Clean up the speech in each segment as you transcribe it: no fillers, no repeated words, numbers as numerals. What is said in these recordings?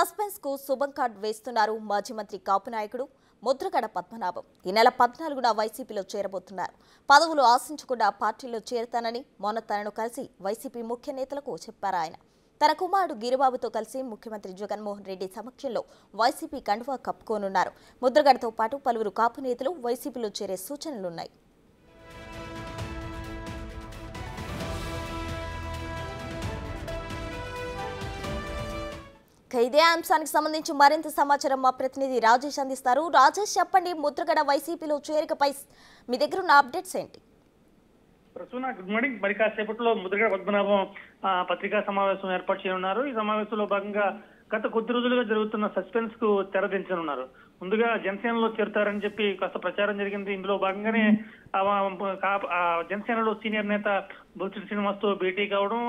Suspense కు శుభం card వేస్తున్నారు మాజీ మంత్రి కాపు నాయకుడు ముద్రగడ పద్మనాభం. ఈ నెల 14న వైసీపీలో చేరబోతున్నారు. పదవులు ఆశించకుండా పార్టీలో చేరతానని మొన్న తనను కలిసి వైసీపీ ముఖ్య నేతలకు చెప్పారు ఆయన. తన కుమారుడు గిరిబాబుతో కలిసి ముఖ్యమంత్రి జగన్మోహన్ రెడ్డి సమక్షంలో వైసీపీ కండువా కప్పుకోనున్నారు. ముద్రగడతో పాటు పలువురు కాపు నేతలు వైసీపీలో చేరే సూచనలున్నాయి. ఇదే అంశానికి సంబంధించి మరింత సమాచారం మా ప్రతినిధి రాజేష్ అందిస్తారు. రాజేష్, చెప్పండి, ముద్రగడ వైసీపీలో చేరికపై మీ దగ్గర ఉన్న అప్డేట్స్ ఏంటి? Good morning. మరి కాసేపట్లో ముద్రగడ పద్మనాభం పత్రికా సమావేశం ఏర్పాటు చేయనున్నారు. ఈ సమావేశంలో భాగంగా గత కొద్ది రోజులుగా జరుగుతున్న సస్పెన్స్ కు తెరదించనున్నారు. ముందుగా జనసేనలో చేరుతారని చెప్పి కాస్త ప్రచారం జరిగింది. ఇందులో భాగంగానే జనసేనలో సీనియర్ నేత బొత్స శ్రీనివాస్తో భేటీ కావడం,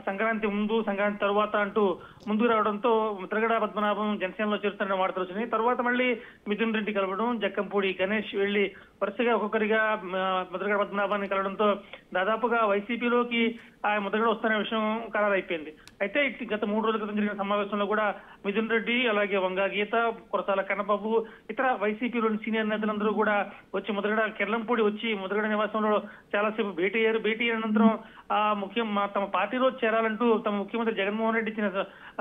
సంక్రాంతి ముందు సంక్రాంతి తర్వాత అంటూ ముందుకు రావడంతో ముద్రగడ పద్మనాభం జనసేనలో చేరుతారని వార్తలు వచ్చినాయి. తర్వాత మళ్ళీ మిథున్ రెడ్డి కలవడం, జక్కంపూడి గణేష్ వెళ్లి వరుసగా ఒక్కొక్కరిగా ముద్రగడ పద్మనాభాన్ని కలవడంతో దాదాపుగా వైసీపీలోకి ఆ ముద్రగడ వస్తున్న విషయం ఖరారైపోయింది. అయితే గత 3 రోజుల క్రితం జరిగిన సమావేశంలో కూడా మిథున్ రెడ్డి, అలాగే వంగా గీత, కురసాల కన్నబాబు, ఇతర వైసీపీలోని సీనియర్ నేతలందరూ కూడా వచ్చి ముద్రగడ కెర్లంపూడి వచ్చి ముద్రగడ నివాసంలో చాలాసేపు భేటీ అయ్యారు. భేటీ అయిన అనంతరం తమ పార్టీలో చేరాలంటూ తమ ముఖ్యమంత్రి జగన్మోహన్ రెడ్డి ఇచ్చిన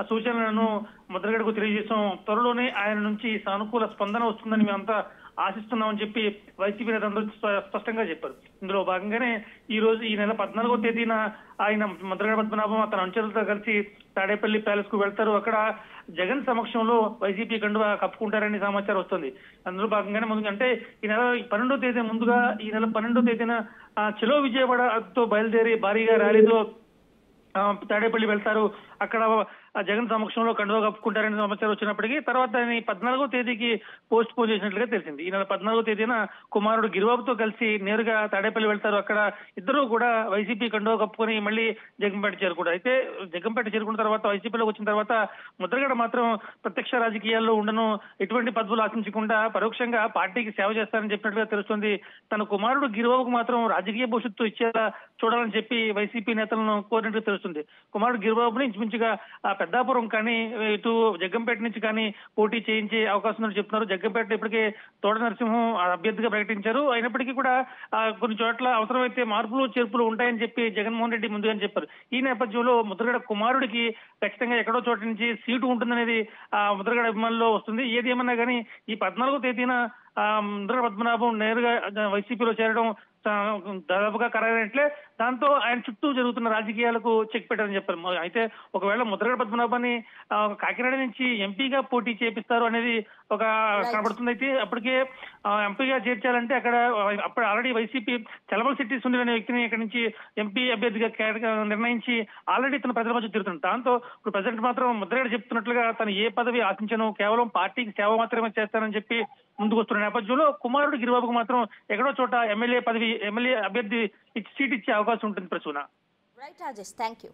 సూచనలను ముద్రగడకు తెలియజేసాం. త్వరలోనే ఆయన నుంచి సానుకూల స్పందన వస్తుందని మేమంతా ఆశిస్తున్నామని చెప్పి వైసీపీ నేతలందరూ స్పష్టంగా చెప్పారు. ఇందులో భాగంగానే ఈ నెల 14వ తేదీన ఆయన ముద్రగడ పద్మనాభం తన అనుచరులతో కలిసి తాడేపల్లి ప్యాలెస్ కు వెళ్తారు. అక్కడ జగన్ సమక్షంలో వైసీపీ కండువా కప్పుకుంటారని సమాచారం వస్తుంది. అందులో భాగంగానే ముందుగా అంటే ఈ నెల 12వ తేదీ ముందుగా ఈ నెల 12వ తేదీన చలో విజయవాడతో బయలుదేరి భారీగా ర్యాలీతో తాడేపల్లి వెళ్తారు. అక్కడ జగన్ సమక్షంలో కండువా కప్పుకుంటారని సమాచారం వచ్చినప్పటికీ తర్వాత 14వ తేదీకి పోస్ట్ పోన్ చేసినట్లుగా తెలిసింది. ఈ నెల 14వ తేదీన కుమారుడు గిరిబాబుతో కలిసి నేరుగా తాడేపల్లి వెళ్తారు. అక్కడ ఇద్దరు కూడా వైసీపీ కండువా కప్పుకొని మళ్ళీ జగన్పేట చేరుకుంటారు. అయితే జగన్పేట చేరుకున్న తర్వాత వైసీపీలోకి వచ్చిన తర్వాత ముద్రగడ మాత్రం ప్రత్యక్ష రాజకీయాల్లో ఉండను, ఎటువంటి పదవులు ఆశించకుండా పరోక్షంగా పార్టీకి సేవ చేస్తారని చెప్పినట్లుగా తెలుస్తుంది. తన కుమారుడు గిరిబాబుకు మాత్రం రాజకీయ భవిష్యత్తు ఇచ్చేలా చూడాలని చెప్పి వైసీపీ నేతలను కోరినట్టు తెలుస్తుంది. కుమారుడు గిరిబాబుని ఇంచుమించుగా పెద్దాపురం కానీ ఇటు జగ్గంపేట నుంచి కానీ పోటీ చేయించే అవకాశం ఉందని చెప్తున్నారు. జగ్గంపేట ఇప్పటికే తోట నరసింహం అభ్యర్థిగా ప్రకటించారు. అయినప్పటికీ కూడా కొన్ని చోట్ల అవసరమైతే మార్పులు చేర్పులు ఉంటాయని చెప్పి జగన్మోహన్ రెడ్డి ముందుగానే చెప్పారు. ఈ నేపథ్యంలో ముద్రగడ కుమారుడికి ఖచ్చితంగా ఎక్కడో చోట నుంచి సీటు ఉంటుందనేది ముద్రగడ అభిమానుల్లో వస్తుంది. ఏది ఏమన్నా కానీ ఈ 14వ తేదీన ముద్రగడ పద్మనాభం నేరుగా వైసీపీలో చేరడం దాదాపుగా ఖరారైనట్లే. దాంతో ఆయన చుట్టూ జరుగుతున్న రాజకీయాలకు చెక్ పెట్టారని చెప్పారు. అయితే ఒకవేళ ముద్రగడ పద్మనాభాన్ని కాకినాడ నుంచి ఎంపీగా పోటీ చేపిస్తారు అనేది ఒక కనబడుతుంది. అయితే అప్పటికే ఎంపీగా చేర్చాలంటే అప్పుడు ఆల్రెడీ వైసీపీ చలమల శెట్టి సునీల్ అనే వ్యక్తిని ఇక్కడ నుంచి ఎంపీ అభ్యర్థిగా నిర్ణయించి ఆల్రెడీ తన ప్రజల మధ్య తిరుగుతుంది. దాంతో ఇప్పుడు ప్రెసిడెంట్ మాత్రం ముద్రగడ చెప్తున్నట్లుగా తను ఏ పదవి ఆశించను, కేవలం పార్టీకి సేవ మాత్రమే చేస్తానని చెప్పి ముందుకు వస్తున్న నేపథ్యంలో కుమారుడు గిరిబాబుకు మాత్రం ఎక్కడో చోట ఎమ్మెల్యే అభ్యర్థి సీట్ ఇచ్చే అవకాశం ఉంటుంది. Prasuna. Right Rajesh, thank you.